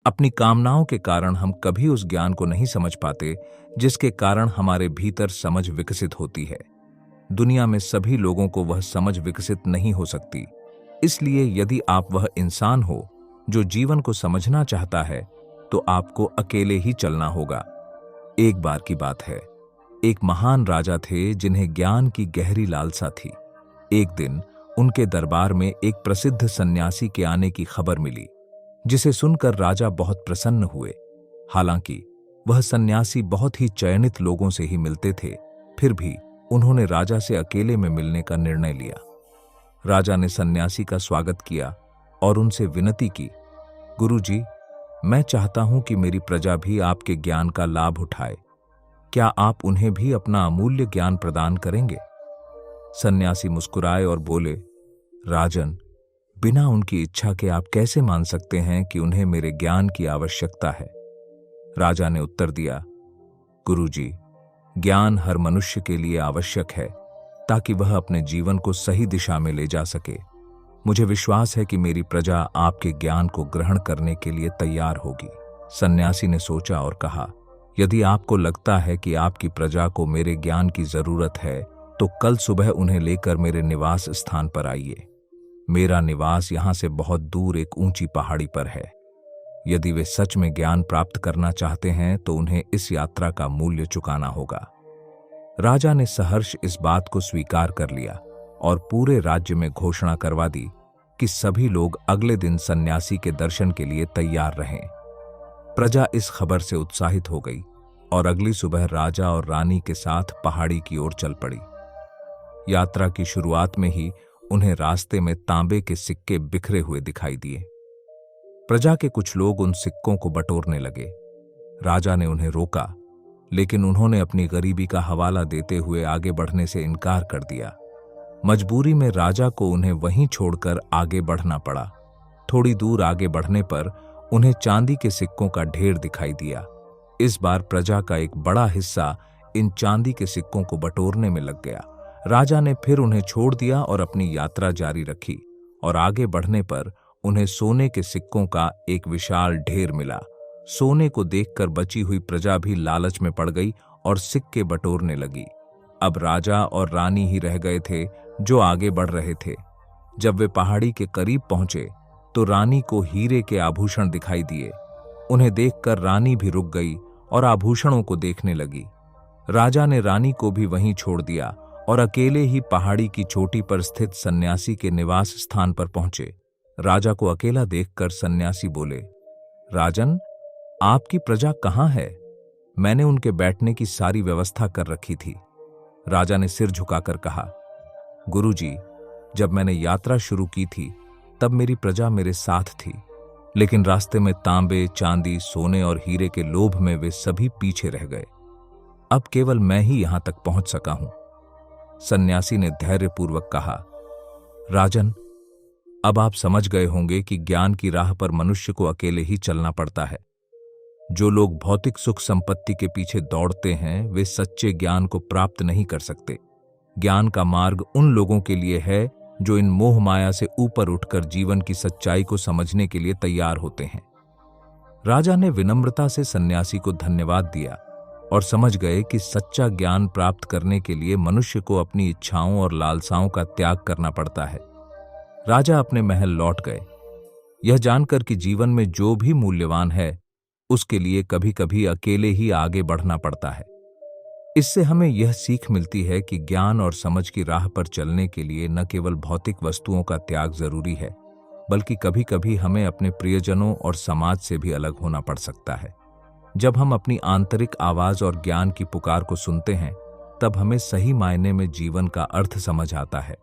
अपनी कामनाओं के कारण हम कभी उस ज्ञान को नहीं समझ पाते जिसके कारण हमारे भीतर समझ विकसित होती है। दुनिया में सभी लोगों को वह समझ विकसित नहीं हो सकती। इसलिए यदि आप वह इंसान हो जो जीवन को समझना चाहता है तो आपको अकेले ही चलना होगा। एक बार की बात है, एक महान राजा थे जिन्हें ज्ञान की गहरी लालसा थी। एक दिन उनके दरबार में एक प्रसिद्ध सन्यासी के आने की खबर मिली, जिसे सुनकर राजा बहुत प्रसन्न हुए। हालांकि वह सन्यासी बहुत ही चयनित लोगों से ही मिलते थे, फिर भी उन्होंने राजा से अकेले में मिलने का निर्णय लिया। राजा ने सन्यासी का स्वागत किया और उनसे विनती की, गुरुजी, मैं चाहता हूं कि मेरी प्रजा भी आपके ज्ञान का लाभ उठाए। क्या आप उन्हें भी अपना अमूल्य ज्ञान प्रदान करेंगे? सन्यासी मुस्कुराए और बोले, राजन, बिना उनकी इच्छा के आप कैसे मान सकते हैं कि उन्हें मेरे ज्ञान की आवश्यकता है? राजा ने उत्तर दिया, गुरुजी, ज्ञान हर मनुष्य के लिए आवश्यक है ताकि वह अपने जीवन को सही दिशा में ले जा सके। मुझे विश्वास है कि मेरी प्रजा आपके ज्ञान को ग्रहण करने के लिए तैयार होगी। सन्यासी ने सोचा और कहा, यदि आपको लगता है कि आपकी प्रजा को मेरे ज्ञान की जरूरत है तो कल सुबह उन्हें लेकर मेरे निवास स्थान पर आइए। मेरा निवास यहां से बहुत दूर एक ऊंची पहाड़ी पर है। यदि वे सच में ज्ञान प्राप्त करना चाहते हैं तो उन्हें इस यात्रा का मूल्य चुकाना होगा। राजा ने सहर्ष इस बात को स्वीकार कर लिया और पूरे राज्य में घोषणा करवा दी कि सभी लोग अगले दिन सन्यासी के दर्शन के लिए तैयार रहें। प्रजा इस खबर से उत्साहित हो गई और अगली सुबह राजा और रानी के साथ पहाड़ी की ओर चल पड़ी। यात्रा की शुरुआत में ही उन्हें रास्ते में तांबे के सिक्के बिखरे हुए दिखाई दिए। प्रजा के कुछ लोग उन सिक्कों को बटोरने लगे। राजा ने उन्हें रोका, लेकिन उन्होंने अपनी गरीबी का हवाला देते हुए आगे बढ़ने से इनकार कर दिया। मजबूरी में राजा को उन्हें वहीं छोड़कर आगे बढ़ना पड़ा। थोड़ी दूर आगे बढ़ने पर उन्हें चांदी के सिक्कों का ढेर दिखाई दिया। इस बार प्रजा का एक बड़ा हिस्सा इन चांदी के सिक्कों को बटोरने में लग गया। राजा ने फिर उन्हें छोड़ दिया और अपनी यात्रा जारी रखी, और आगे बढ़ने पर उन्हें सोने के सिक्कों का एक विशाल ढेर मिला। सोने को देखकर बची हुई प्रजा भी लालच में पड़ गई और सिक्के बटोरने लगी। अब राजा और रानी ही रह गए थे जो आगे बढ़ रहे थे। जब वे पहाड़ी के करीब पहुंचे तो रानी को हीरे के आभूषण दिखाई दिए। उन्हें देखकर रानी भी रुक गई और आभूषणों को देखने लगी। राजा ने रानी को भी वहीं छोड़ दिया और अकेले ही पहाड़ी की चोटी पर स्थित सन्यासी के निवास स्थान पर पहुंचे। राजा को अकेला देखकर सन्यासी बोले, राजन, आपकी प्रजा कहाँ है? मैंने उनके बैठने की सारी व्यवस्था कर रखी थी। राजा ने सिर झुकाकर कहा, गुरुजी, जब मैंने यात्रा शुरू की थी तब मेरी प्रजा मेरे साथ थी, लेकिन रास्ते में तांबे, चांदी, सोने और हीरे के लोभ में वे सभी पीछे रह गए। अब केवल मैं ही यहां तक पहुंच सका हूं। सन्यासी ने धैर्यपूर्वक कहा, राजन, अब आप समझ गए होंगे कि ज्ञान की राह पर मनुष्य को अकेले ही चलना पड़ता है। जो लोग भौतिक सुख संपत्ति के पीछे दौड़ते हैं वे सच्चे ज्ञान को प्राप्त नहीं कर सकते। ज्ञान का मार्ग उन लोगों के लिए है जो इन मोह माया से ऊपर उठकर जीवन की सच्चाई को समझने के लिए तैयार होते हैं। राजा ने विनम्रता से सन्यासी को धन्यवाद दिया और समझ गए कि सच्चा ज्ञान प्राप्त करने के लिए मनुष्य को अपनी इच्छाओं और लालसाओं का त्याग करना पड़ता है। राजा अपने महल लौट गए, यह जानकर कि जीवन में जो भी मूल्यवान है उसके लिए कभी कभी अकेले ही आगे बढ़ना पड़ता है। इससे हमें यह सीख मिलती है कि ज्ञान और समझ की राह पर चलने के लिए न केवल भौतिक वस्तुओं का त्याग जरूरी है, बल्कि कभी कभी हमें अपने प्रियजनों और समाज से भी अलग होना पड़ सकता है। जब हम अपनी आंतरिक आवाज और ज्ञान की पुकार को सुनते हैं, तब हमें सही मायने में जीवन का अर्थ समझ आता है।